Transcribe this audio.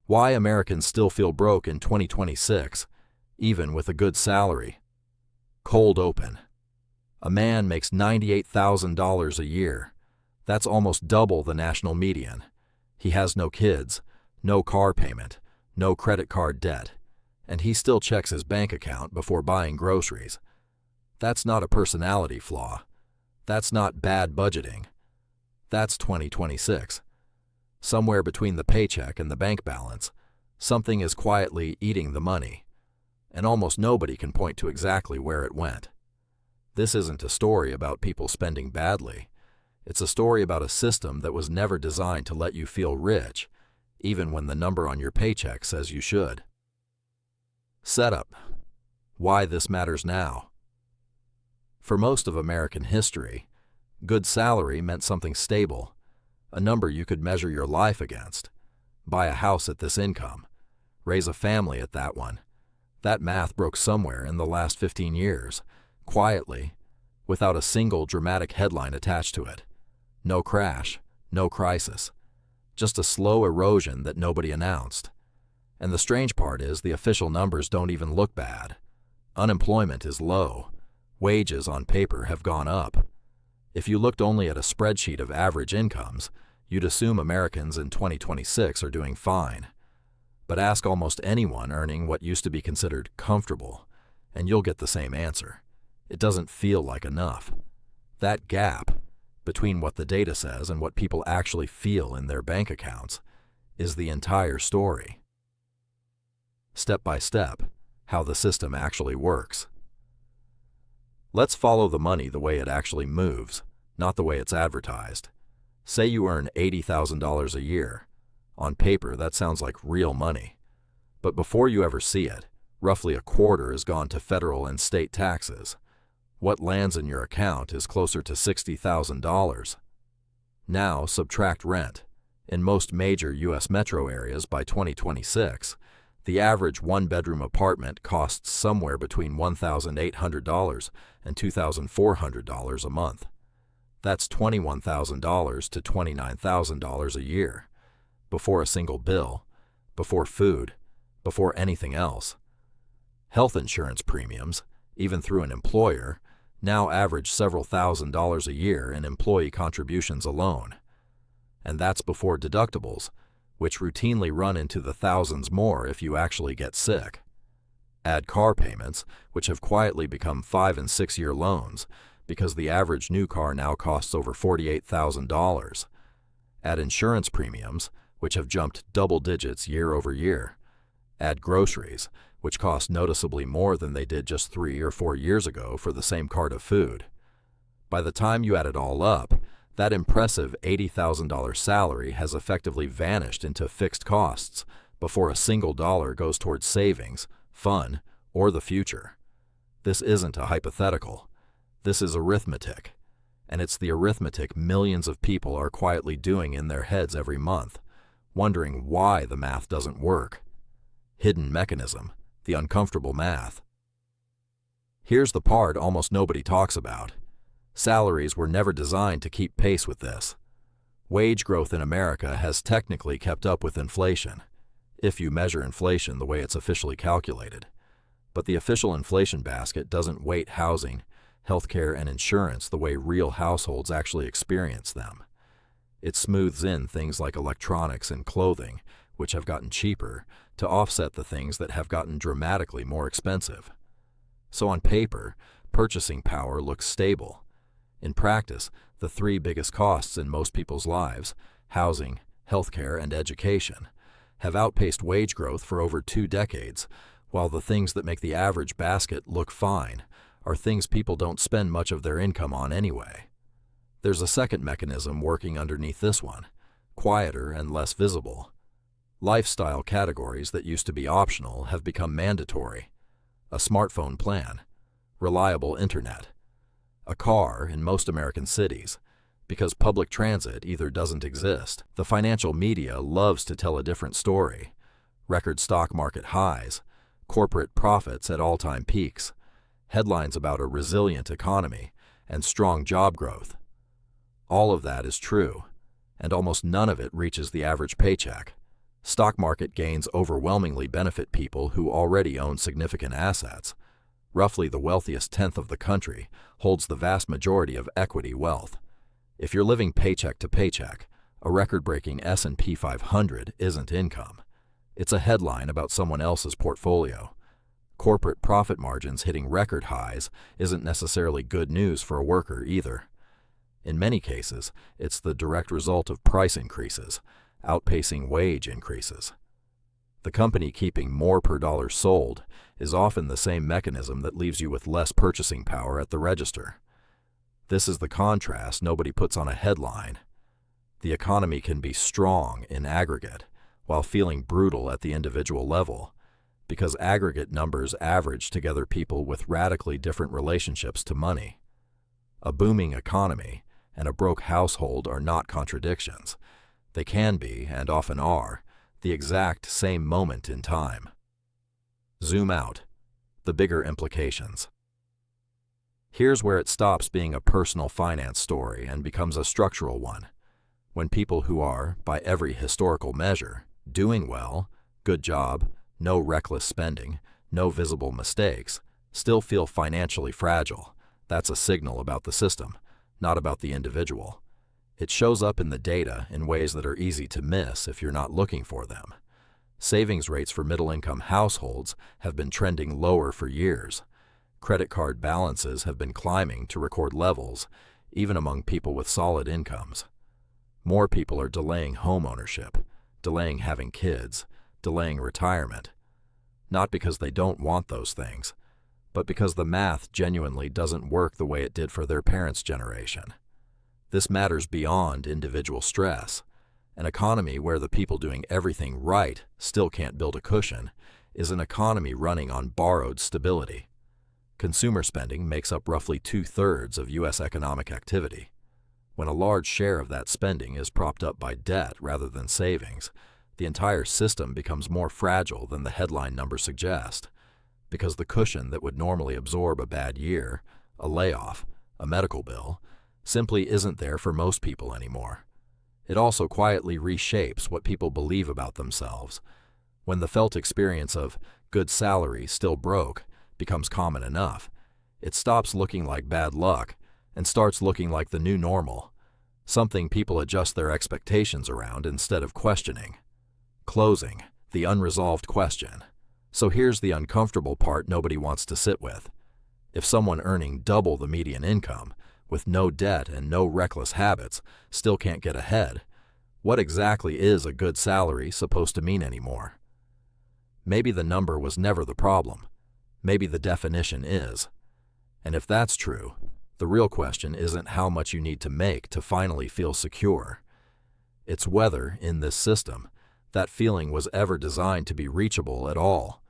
Why Americans still feel broke in 2026, even with a good salary. Cold open. A man makes $98,000 a year. That's almost double the national median. He has no kids, no car payment, no credit card debt, and he still checks his bank account before buying groceries. That's not a personality flaw. That's not bad budgeting. That's 2026. Somewhere between the paycheck and the bank balance, something is quietly eating the money, and almost nobody can point to exactly where it went. This isn't a story about people spending badly. It's a story about a system that was never designed to let you feel rich, even when the number on your paycheck says you should. Setup. Why this matters now. For most of American history, good salary meant something stable, a number you could measure your life against. Buy a house at this income. Raise a family at that one. That math broke somewhere in the last 15 years, quietly, without a single dramatic headline attached to it. No crash, no crisis. Just a slow erosion that nobody announced. And the strange part is the official numbers don't even look bad. Unemployment is low. Wages on paper have gone up. If you looked only at a spreadsheet of average incomes, you'd assume Americans in 2026 are doing fine. But ask almost anyone earning what used to be considered comfortable, and you'll get the same answer. It doesn't feel like enough. That gap between what the data says and what people actually feel in their bank accounts is the entire story. Step by step, how the system actually works. Let's follow the money the way it actually moves, not the way it's advertised. Say you earn $80,000 a year. On paper, that sounds like real money. But before you ever see it, roughly a quarter has gone to federal and state taxes. What lands in your account is closer to $60,000. Now subtract rent. In most major U.S. metro areas by 2026, the average one-bedroom apartment costs somewhere between $1,800 and $2,400 a month. That's $21,000 to $29,000 a year, before a single bill, before food, before anything else. Health insurance premiums, even through an employer, now average several $1,000s a year in employee contributions alone. And that's before deductibles, which routinely run into the thousands more if you actually get sick. Add car payments, which have quietly become 5- and 6-year loans, because the average new car now costs over $48,000. Add insurance premiums, which have jumped double digits year over year. Add groceries, which cost noticeably more than they did just 3 or 4 years ago for the same cart of food. By the time you add it all up, that impressive $80,000 salary has effectively vanished into fixed costs before a single dollar goes towards savings, fun, or the future. This isn't a hypothetical. This is arithmetic. And it's the arithmetic millions of people are quietly doing in their heads every month, wondering why the math doesn't work. Hidden mechanism, the uncomfortable math. Here's the part almost nobody talks about. Salaries were never designed to keep pace with this. Wage growth in America has technically kept up with inflation, if you measure inflation the way it's officially calculated. But the official inflation basket doesn't weight housing, healthcare, and insurance the way real households actually experience them. It smooths in things like electronics and clothing, which have gotten cheaper, to offset the things that have gotten dramatically more expensive. So on paper, purchasing power looks stable. In practice, the 3 biggest costs in most people's lives, housing, healthcare, and education, have outpaced wage growth for over 2 decades, while the things that make the average basket look fine are things people don't spend much of their income on anyway. There's a second mechanism working underneath this one, quieter and less visible. Lifestyle categories that used to be optional have become mandatory. A smartphone plan, reliable internet, a car in most American cities. Because public transit either doesn't exist, the financial media loves to tell a different story. Record stock market highs, corporate profits at all-time peaks, headlines about a resilient economy, and strong job growth. All of that is true, and almost none of it reaches the average paycheck. Stock market gains overwhelmingly benefit people who already own significant assets. Roughly the wealthiest tenth of the country holds the vast majority of equity wealth. If you're living paycheck to paycheck, a record-breaking S&P 500 isn't income. It's a headline about someone else's portfolio. Corporate profit margins hitting record highs isn't necessarily good news for a worker either. In many cases, it's the direct result of price increases, outpacing wage increases. The company keeping more per dollar sold is often the same mechanism that leaves you with less purchasing power at the register. This is the contrast nobody puts on a headline. The economy can be strong in aggregate, while feeling brutal at the individual level, because aggregate numbers average together people with radically different relationships to money. A booming economy and a broke household are not contradictions. They can be, and often are, the exact same moment in time. Zoom out. The bigger implications. Here's where it stops being a personal finance story and becomes a structural one. When people who are, by every historical measure, doing well, good job, no reckless spending, no visible mistakes, still feel financially fragile, that's a signal about the system, not about the individual. It shows up in the data in ways that are easy to miss if you're not looking for them. Savings rates for middle-income households have been trending lower for years. Credit card balances have been climbing to record levels, even among people with solid incomes. More people are delaying home ownership, delaying having kids, delaying retirement. Not because they don't want those things, but because the math genuinely doesn't work the way it did for their parents' generation. This matters beyond individual stress. An economy where the people doing everything right still can't build a cushion is an economy running on borrowed stability. Consumer spending makes up roughly 2/3 of U.S. economic activity. When a large share of that spending is propped up by debt rather than savings, the entire system becomes more fragile than the headline numbers suggest, because the cushion that would normally absorb a bad year, a layoff, a medical bill, simply isn't there for most people anymore. It also quietly reshapes what people believe about themselves. When the felt experience of good salary, still broke becomes common enough, it stops looking like bad luck and starts looking like the new normal, something people adjust their expectations around instead of questioning. Closing, the unresolved question. So here's the uncomfortable part nobody wants to sit with. If someone earning double the median income, with no debt and no reckless habits, still can't get ahead, what exactly is a good salary supposed to mean anymore? Maybe the number was never the problem. Maybe the definition is. And if that's true, the real question isn't how much you need to make to finally feel secure. It's whether, in this system, that feeling was ever designed to be reachable at all.